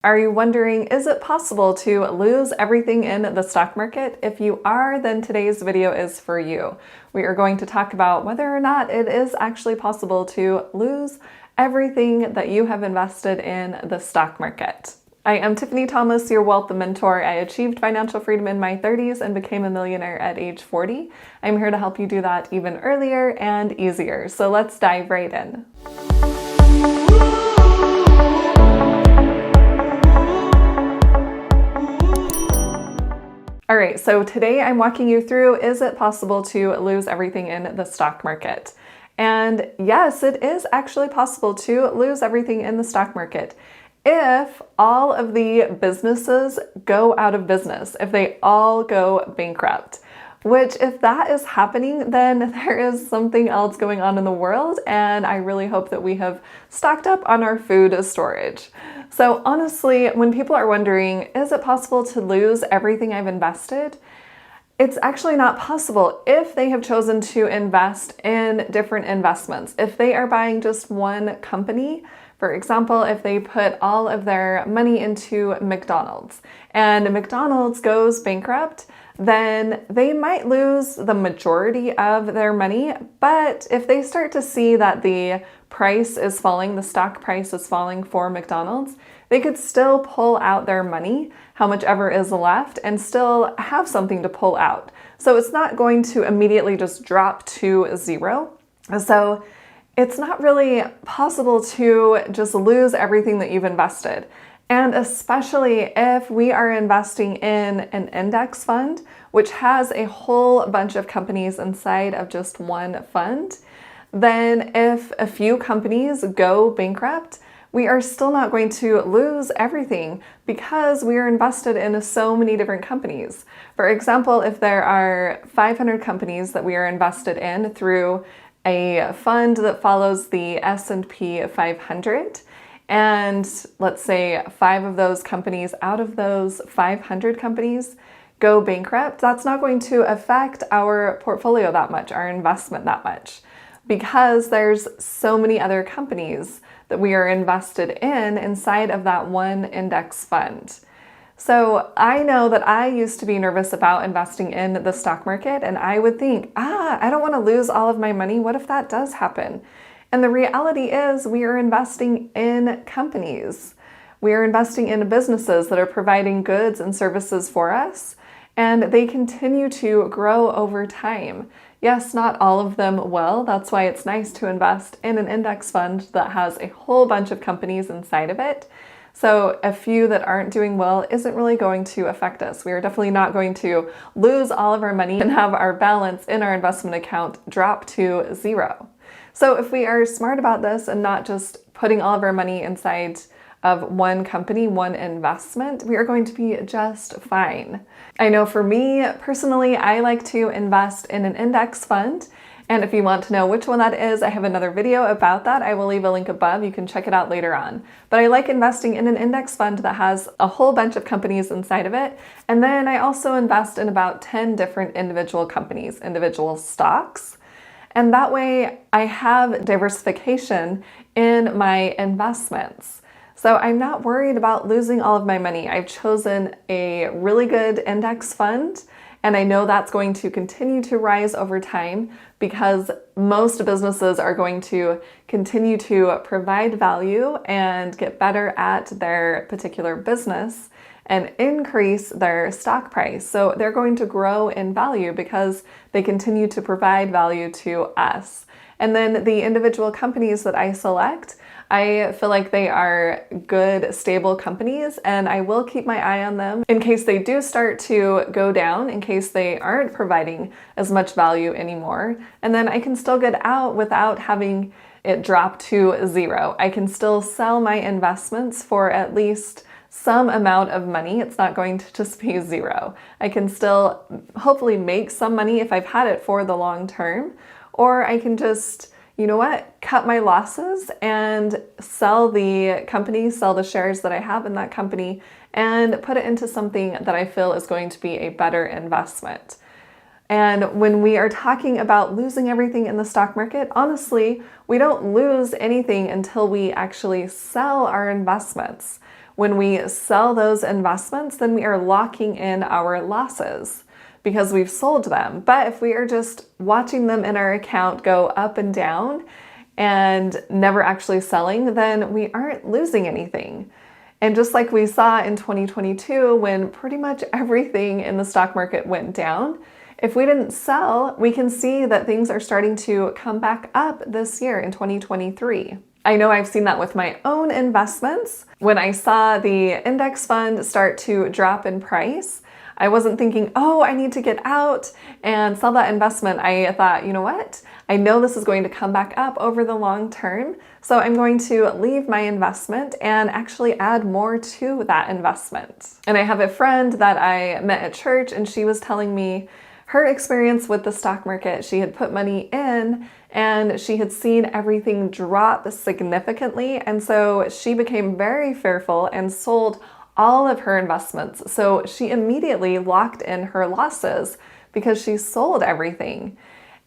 Are you wondering, is it possible to lose everything in the stock market? If you are, then today's video is for you. We are going to talk about whether or not it is actually possible to lose everything that you have invested in the stock market. I am Tiffany Thomas, your wealth mentor. I achieved financial freedom in my 30s and became a millionaire at age 40. I'm here to help you do that even earlier and easier. So let's dive right in. All right, so today I'm walking you through, is it possible to lose everything in the stock market? And yes, it is actually possible to lose everything in the stock market if all of the businesses go out of business, if they all go bankrupt. Which, if that is happening, then there is something else going on in the world, and I really hope that we have stocked up on our food storage. So honestly, when people are wondering, is it possible to lose everything I've invested? It's actually not possible if they have chosen to invest in different investments. If they are buying just one company, for example, if they put all of their money into McDonald's and McDonald's goes bankrupt, then they might lose the majority of their money. But if they start to see that the price is falling, the stock price is falling for McDonald's, they could still pull out their money, how much ever is left, and still have something to pull out. So it's not going to immediately just drop to zero. So it's not really possible to just lose everything that you've invested. And especially if we are investing in an index fund, which has a whole bunch of companies inside of just one fund, then if a few companies go bankrupt, we are still not going to lose everything because we are invested in so many different companies. For example, if there are 500 companies that we are invested in through a fund that follows the S&P 500, and let's say 5 of those companies out of those 500 companies go bankrupt, that's not going to affect our portfolio that much, our investment that much, because there's so many other companies that we are invested in inside of that one index fund. So I know that I used to be nervous about investing in the stock market, and I would think, I don't want to lose all of my money. What if that does happen? And the reality is we are investing in companies. We are investing in businesses that are providing goods and services for us, and they continue to grow over time. Yes, not all of them will. That's why it's nice to invest in an index fund that has a whole bunch of companies inside of it. So a few that aren't doing well isn't really going to affect us. We are definitely not going to lose all of our money and have our balance in our investment account drop to zero. So if we are smart about this and not just putting all of our money inside of one company, one investment, we are going to be just fine. I know for me personally, I like to invest in an index fund. And if you want to know which one that is, I have another video about that. I will leave a link above. You can check it out later on. But I like investing in an index fund that has a whole bunch of companies inside of it. And then I also invest in about 10 different individual companies, individual stocks. And that way I have diversification in my investments. So I'm not worried about losing all of my money. I've chosen a really good index fund, and I know that's going to continue to rise over time because most businesses are going to continue to provide value and get better at their particular business and increase their stock price. So they're going to grow in value because they continue to provide value to us. And then the individual companies that I select, I feel like they are good, stable companies, and I will keep my eye on them in case they do start to go down, in case they aren't providing as much value anymore. And then I can still get out without having it drop to zero. I can still sell my investments for at least some amount of money. It's not going to just be zero. I can still hopefully make some money if I've had it for the long term, or I can just, you know what, cut my losses and sell the company, sell the shares that I have in that company, and put it into something that I feel is going to be a better investment. And when we are talking about losing everything in the stock market, honestly, we don't lose anything until we actually sell our investments. when we sell those investments, then we are locking in our losses because we've sold them. But if we are just watching them in our account go up and down and never actually selling, then we aren't losing anything. And just like we saw in 2022, when pretty much everything in the stock market went down, if we didn't sell, we can see that things are starting to come back up this year in 2023. I know I've seen that with my own investments. When I saw the index fund start to drop in price, I wasn't thinking, oh, I need to get out and sell that investment. I thought, you know what? I know this is going to come back up over the long term, so I'm going to leave my investment and actually add more to that investment. And I have a friend that I met at church, and she was telling me her experience with the stock market. She had put money in and she had seen everything drop significantly, and so she became very fearful and sold all of her investments. So she immediately locked in her losses because she sold everything.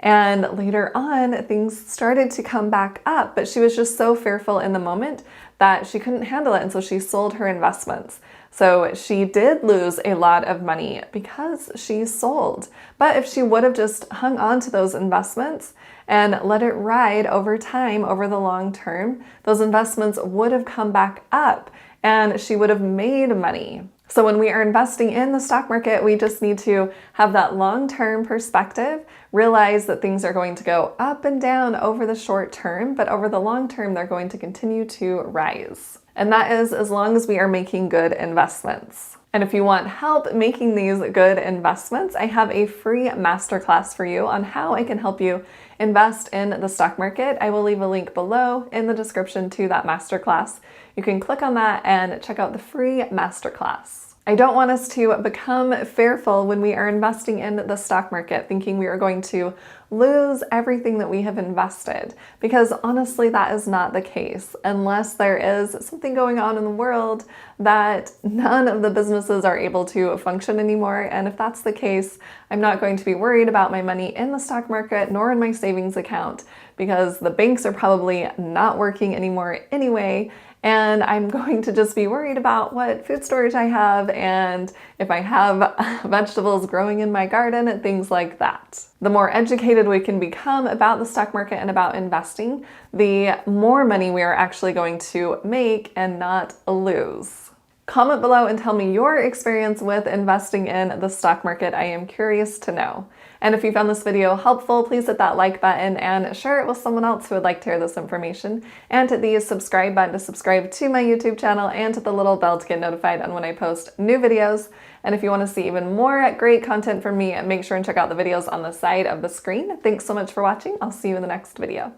And later on, things started to come back up, but she was just so fearful in the moment that she couldn't handle it, and so she sold her investments. So she did lose a lot of money because she sold. But if she would have just hung on to those investments and let it ride over time, over the long term, those investments would have come back up and she would have made money. So when we are investing in the stock market, we just need to have that long-term perspective, realize that things are going to go up and down over the short term, but over the long term, they're going to continue to rise. And that is as long as we are making good investments. And if you want help making these good investments, I have a free masterclass for you on how I can help you invest in the stock market. I will leave a link below in the description to that masterclass. You can click on that and check out the free masterclass. I don't want us to become fearful when we are investing in the stock market, thinking we are going to lose everything that we have invested, because honestly, that is not the case unless there is something going on in the world that none of the businesses are able to function anymore. And if that's the case, I'm not going to be worried about my money in the stock market nor in my savings account, because the banks are probably not working anymore anyway. And I'm going to just be worried about what food storage I have and if I have vegetables growing in my garden and things like that. The more educated we can become about the stock market and about investing, the more money we are actually going to make and not lose. Comment below and tell me your experience with investing in the stock market. I am curious to know. And if you found this video helpful, please hit that like button and share it with someone else who would like to hear this information. And hit the subscribe button to subscribe to my YouTube channel, and hit the little bell to get notified on when I post new videos. And if you want to see even more great content from me, make sure and check out the videos on the side of the screen. Thanks so much for watching. I'll see you in the next video.